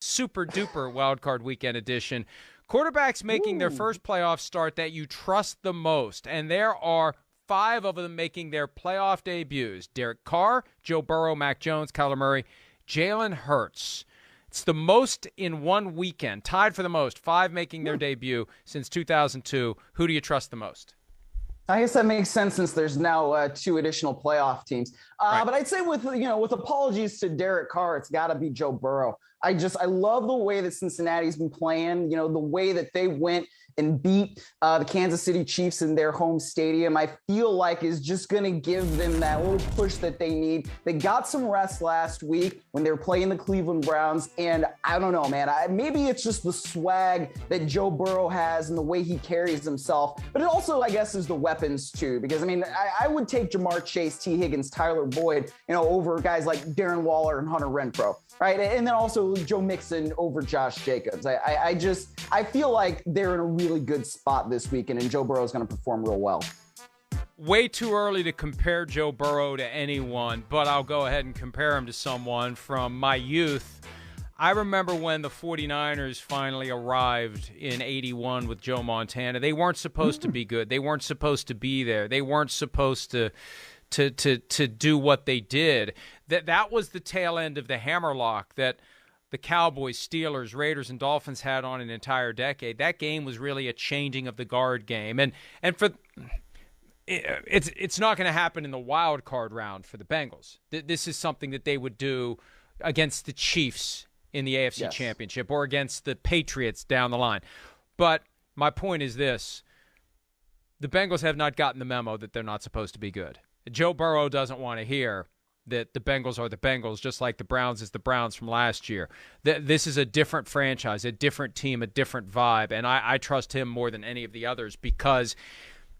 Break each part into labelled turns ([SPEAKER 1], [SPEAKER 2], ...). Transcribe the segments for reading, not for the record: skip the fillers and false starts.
[SPEAKER 1] super duper wildcard weekend edition. Quarterbacks making their first playoff start that you trust the most, and there are 5 of them making their playoff debuts. Derek Carr, Joe Burrow, Mac Jones, Kyler Murray, Jalen Hurts. It's the most in one weekend, tied for the most, 5 making their debut since 2002. Who do you trust the most?
[SPEAKER 2] I guess that makes sense since there's now 2 additional playoff teams.
[SPEAKER 1] Right.
[SPEAKER 2] But I'd say with apologies to Derek Carr, it's got to be Joe Burrow. I love the way that Cincinnati's been playing, the way that they went and beat the Kansas City Chiefs in their home stadium. I feel like is just going to give them that little push that they need. They got some rest last week when they were playing the Cleveland Browns. And I don't know, man, maybe it's just the swag that Joe Burrow has and the way he carries himself. But it also, I guess, is the weapons too. Because, I would take Jamar Chase, T. Higgins, Tyler Boyd, over guys like Darren Waller and Hunter Renfrow. Right. And then also Joe Mixon over Josh Jacobs. I feel like they're in a really good spot this weekend, and Joe Burrow is going to perform real well.
[SPEAKER 1] Way too early to compare Joe Burrow to anyone, but I'll go ahead and compare him to someone from my youth. I remember when the 49ers finally arrived in 81 with Joe Montana. They weren't supposed to be good. They weren't supposed to be there. They weren't supposed to do what they did. That was the tail end of the hammerlock that the Cowboys, Steelers, Raiders, and Dolphins had on an entire decade. That game was really a changing of the guard game. And for it's not going to happen in the wild card round for the Bengals. This is something that they would do against the Chiefs in the AFC Championship or against the Patriots down the line. But my point is this. The Bengals have not gotten the memo that they're not supposed to be good. Joe Burrow doesn't want to hear that the Bengals are the Bengals, just like the Browns is the Browns from last year. This is a different franchise, a different team, a different vibe, and I trust him more than any of the others because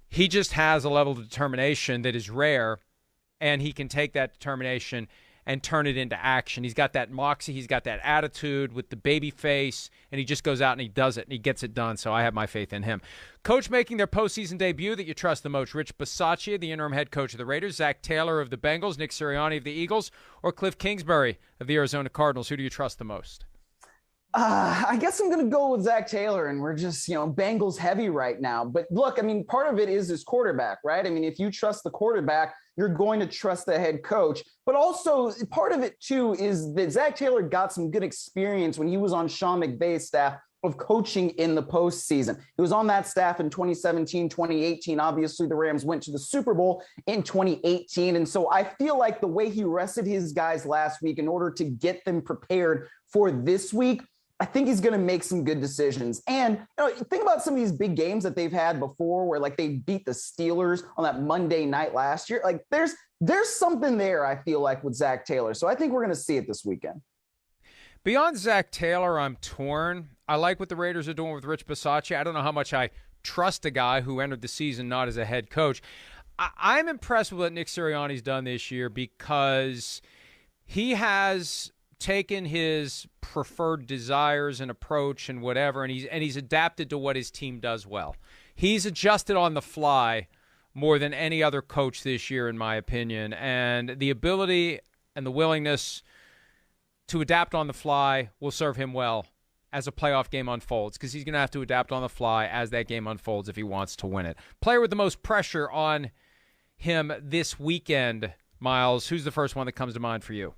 [SPEAKER 1] he just has a level of determination that is rare, and he can take that determination and turn it into action. He's got that moxie. He's got that attitude with the baby face, and he just goes out and he does it, and he gets it done, so I have my faith in him. Coach making their postseason debut that you trust the most, Rich Bisaccia, the interim head coach of the Raiders, Zach Taylor of the Bengals, Nick Sirianni of the Eagles, or Cliff Kingsbury of the Arizona Cardinals? Who do you trust the most?
[SPEAKER 2] I guess I'm going to go with Zach Taylor, and we're just, Bengals heavy right now. But look, part of it is his quarterback, right? If you trust the quarterback, you're going to trust the head coach. But also part of it, too, is that Zach Taylor got some good experience when he was on Sean McVay's staff of coaching in the postseason. He was on that staff in 2017, 2018. Obviously, the Rams went to the Super Bowl in 2018. And so I feel like the way he rested his guys last week in order to get them prepared for this week, I think he's going to make some good decisions. And think about some of these big games that they've had before where they beat the Steelers on that Monday night last year. There's something there, I feel like, with Zach Taylor. So I think we're going to see it this weekend.
[SPEAKER 1] Beyond Zach Taylor, I'm torn. I like what the Raiders are doing with Rich Bisaccia. I don't know how much I trust a guy who entered the season not as a head coach. I'm impressed with what Nick Sirianni's done this year because he has taken his preferred desires and approach and whatever, and he's adapted to what his team does well. He's adjusted on the fly more than any other coach this year, in my opinion, and the ability and the willingness to adapt on the fly will serve him well as a playoff game unfolds because he's going to have to adapt on the fly as that game unfolds if he wants to win it. Player with the most pressure on him this weekend, Myles, who's the first one that comes to mind for you?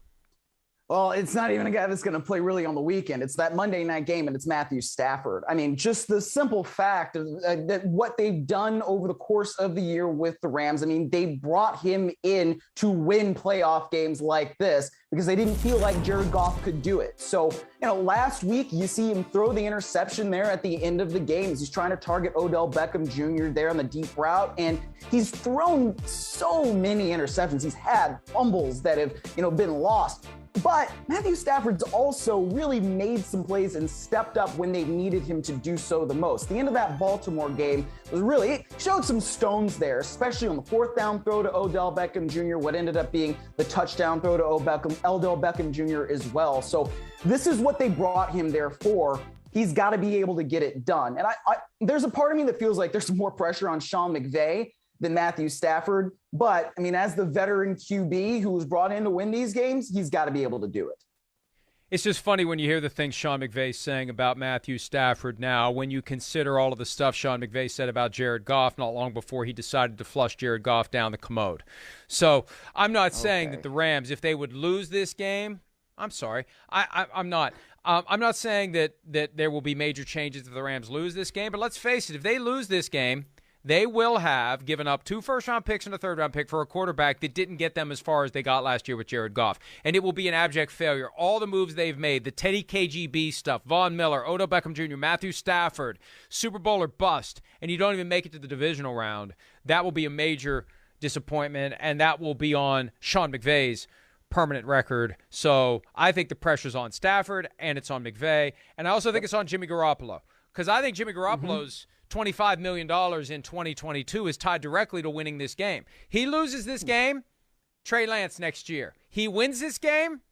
[SPEAKER 2] Well, it's not even a guy that's going to play really on the weekend. It's that Monday night game, and it's Matthew Stafford. Just the simple fact of that what they've done over the course of the year with the Rams. They brought him in to win playoff games like this because they didn't feel like Jared Goff could do it. So, last week you see him throw the interception there at the end of the game as he's trying to target Odell Beckham Jr. there on the deep route. And he's thrown so many interceptions. He's had fumbles that have, been lost. But Matthew Stafford's also really made some plays and stepped up when they needed him to do so the most. The end of that Baltimore game was really, it showed some stones there, especially on the 4th down throw to Odell Beckham Jr., what ended up being the touchdown throw to Odell Beckham Jr. as well. So this is what they brought him there for. He's got to be able to get it done. And there's a part of me that feels like there's more pressure on Sean McVay than Matthew Stafford. But, as the veteran QB who was brought in to win these games, he's got to be able to do it.
[SPEAKER 1] It's just funny when you hear the things Sean McVay's saying about Matthew Stafford now, when you consider all of the stuff Sean McVay said about Jared Goff not long before he decided to flush Jared Goff down the commode. So I'm not saying that the Rams, if they would lose this game, I'm sorry, I'm not. I'm not saying that there will be major changes if the Rams lose this game, but let's face it, if they lose this game, they will have given up 2 first-round picks and a third-round pick for a quarterback that didn't get them as far as they got last year with Jared Goff. And it will be an abject failure. All the moves they've made, the Teddy KGB stuff, Von Miller, Odell Beckham Jr., Matthew Stafford, Super Bowl or bust, and you don't even make it to the divisional round, that will be a major disappointment, and that will be on Sean McVay's permanent record. So I think the pressure's on Stafford, and it's on McVay. And I also think it's on Jimmy Garoppolo, because I think Jimmy Garoppolo's $25 million in 2022 is tied directly to winning this game. He loses this game, Trey Lance next year. He wins this game,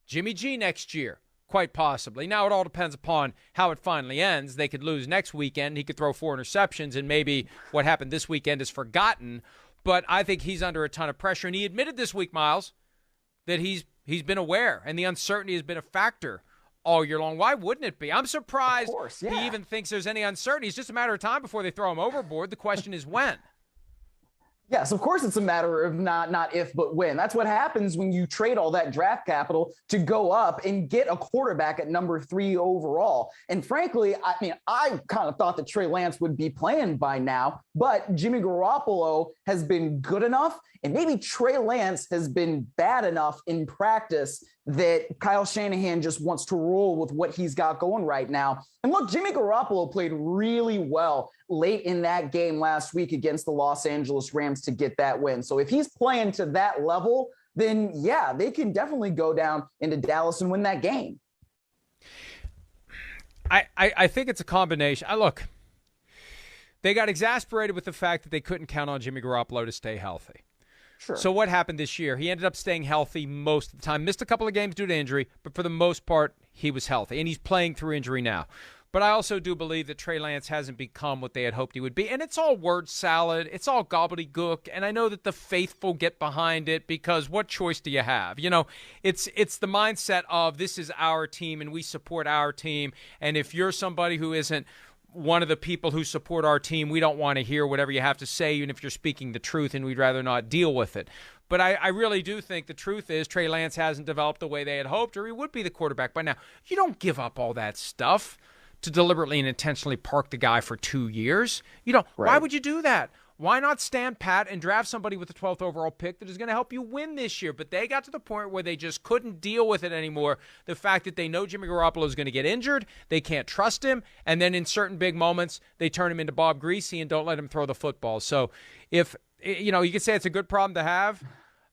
[SPEAKER 1] Jimmy G next year, quite possibly. Now, it all depends upon how it finally ends. They could lose next weekend. He could throw 4 interceptions, and maybe what happened this weekend is forgotten. But I think he's under a ton of pressure. And he admitted this week, Myles, that he's been aware, and the uncertainty has been a factor all year long. Why wouldn't it be? I'm surprised he even thinks there's any uncertainty. It's just a matter of time before they throw him overboard. The question is when.
[SPEAKER 2] Yes, of course it's a matter of not if, but when. That's what happens when you trade all that draft capital to go up and get a quarterback at number 3 overall. And frankly, I mean, I kind of thought that Trey Lance would be playing by now, but Jimmy Garoppolo has been good enough, and maybe Trey Lance has been bad enough in practice that Kyle Shanahan just wants to roll with what he's got going right now. And look, Jimmy Garoppolo played really well late in that game last week against the Los Angeles Rams to get that win. So if he's playing to that level, then yeah, they can definitely go down into Dallas and win that game.
[SPEAKER 1] I think it's a combination. Look, they got exasperated with the fact that they couldn't count on Jimmy Garoppolo to stay healthy.
[SPEAKER 2] Sure.
[SPEAKER 1] So what happened this year? He ended up staying healthy most of the time. Missed a couple of games due to injury, but for the most part, he was healthy. And he's playing through injury now. But I also do believe that Trey Lance hasn't become what they had hoped he would be. And it's all word salad. It's all gobbledygook. And I know that the faithful get behind it because what choice do you have? You know, it's the mindset of this is our team and we support our team. And if you're somebody who isn't one of the people who support our team, we don't want to hear whatever you have to say, even if you're speaking the truth, and we'd rather not deal with it. But I really do think the truth is Trey Lance hasn't developed the way they had hoped, or he would be the quarterback by now. You don't give up all that stuff to deliberately and intentionally park the guy for 2 years. You don't. Right. Why would you do that? Why not stand pat and draft somebody with the 12th overall pick that is going to help you win this year? But they got to the point where they just couldn't deal with it anymore. The fact that they know Jimmy Garoppolo is going to get injured, they can't trust him, and then in certain big moments, they turn him into Bob Greasy and don't let him throw the football. So if, you know, you could say it's a good problem to have.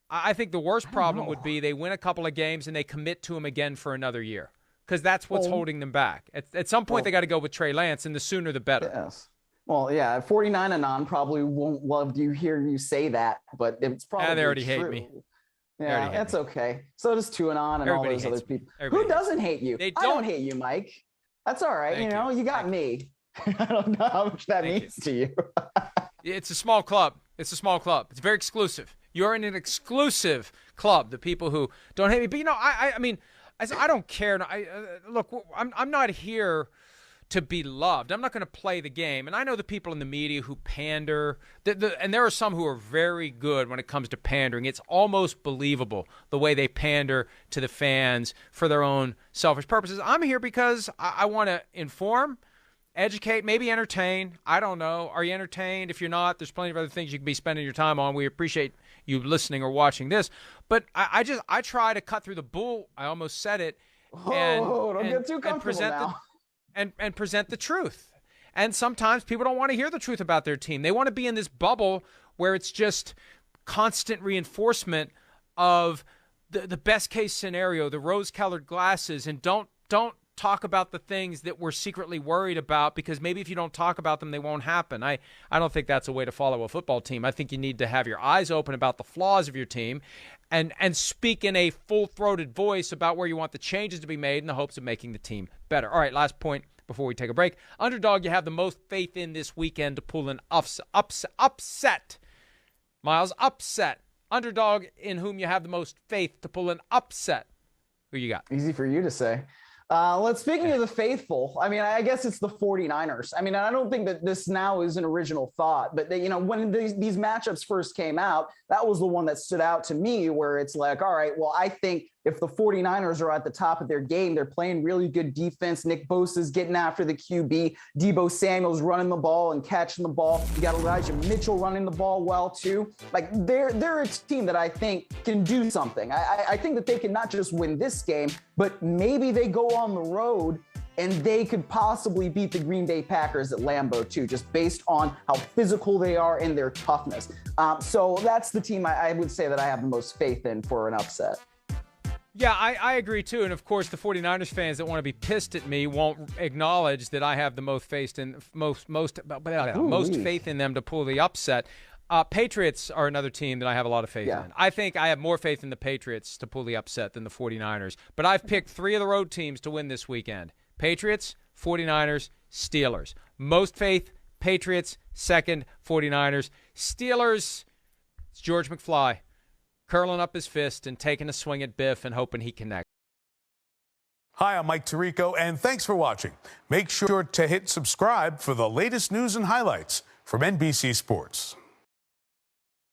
[SPEAKER 1] I think the worst problem would be they win a couple of games and they commit to him again for another year because that's what's holding them back. At some point, they got to go with Trey Lance, and the sooner the better.
[SPEAKER 2] Yes. Well, yeah, 49 and on probably won't love to hear you say that, but it's probably
[SPEAKER 1] they already
[SPEAKER 2] true.
[SPEAKER 1] hate me.
[SPEAKER 2] Yeah, that's okay. So does 2 and on and
[SPEAKER 1] Everybody
[SPEAKER 2] all those other people.
[SPEAKER 1] Everybody
[SPEAKER 2] Who doesn't hate you?
[SPEAKER 1] They
[SPEAKER 2] I don't hate you, Mike. That's all right.
[SPEAKER 1] Thank
[SPEAKER 2] you know, you got me. I don't know how much that means to you.
[SPEAKER 1] It's a small club. It's a small club. It's very exclusive. You're in an exclusive club. The people who don't hate me, but you know, I mean, I don't care. Look, I'm not here to be loved. I'm not going to play the game. And I know the people in the media who pander, and there are some who are very good when it comes to pandering. It's almost believable the way they pander to the fans for their own selfish purposes. I'm here because I want to inform, educate, maybe entertain. I don't know. Are you entertained? If you're not, there's plenty of other things you can be spending your time on. We appreciate you listening or watching this. But I try to cut through the bull. I almost said it.
[SPEAKER 2] Don't get too comfortable now.
[SPEAKER 1] And present the truth. And sometimes people don't want to hear the truth about their team. They want to be in this bubble where it's just constant reinforcement of the best case scenario, the rose-colored glasses, and don't talk about the things that we're secretly worried about because maybe if you don't talk about them, they won't happen. I don't think that's a way to follow a football team. I think you need to have your eyes open about the flaws of your team and speak in a full-throated voice about where you want the changes to be made in the hopes of making the team better. All right, last point before we take a break. Underdog, you have the most faith in this weekend to pull an upset. Myles, upset. Underdog in whom you have the most faith to pull an upset. Who you got?
[SPEAKER 2] Easy for you to say. Speaking of the faithful, I mean, I guess it's the 49ers. I mean, I don't think that this now is an original thought, but they, when these matchups first came out, that was the one that stood out to me, where it's like, all right, well, I think if the 49ers are at the top of their game, they're playing really good defense. Nick Bosa's getting after the QB. Debo Samuel's running the ball and catching the ball. You got Elijah Mitchell running the ball well, too. Like, they're a team that I think can do something. I think that they can not just win this game, but maybe they go on the road and they could possibly beat the Green Bay Packers at Lambeau, too, just based on how physical they are and their toughness. So that's the team I would say that I have the most faith in for an upset.
[SPEAKER 1] Yeah, I agree, too. And, of course, the 49ers fans that want to be pissed at me won't acknowledge that I have the most faith in them to pull the upset. Patriots are another team that I have a lot of faith in. I think I have more faith in the Patriots to pull the upset than the 49ers. But I've picked 3 of the road teams to win this weekend. Patriots, 49ers, Steelers. Most faith, Patriots. Second, 49ers. Steelers, it's George McFly curling up his fist and taking a swing at Biff and hoping he connects.
[SPEAKER 3] Hi, I'm Mike Tirico, and thanks for watching. Make sure to hit subscribe for the latest news and highlights from NBC Sports.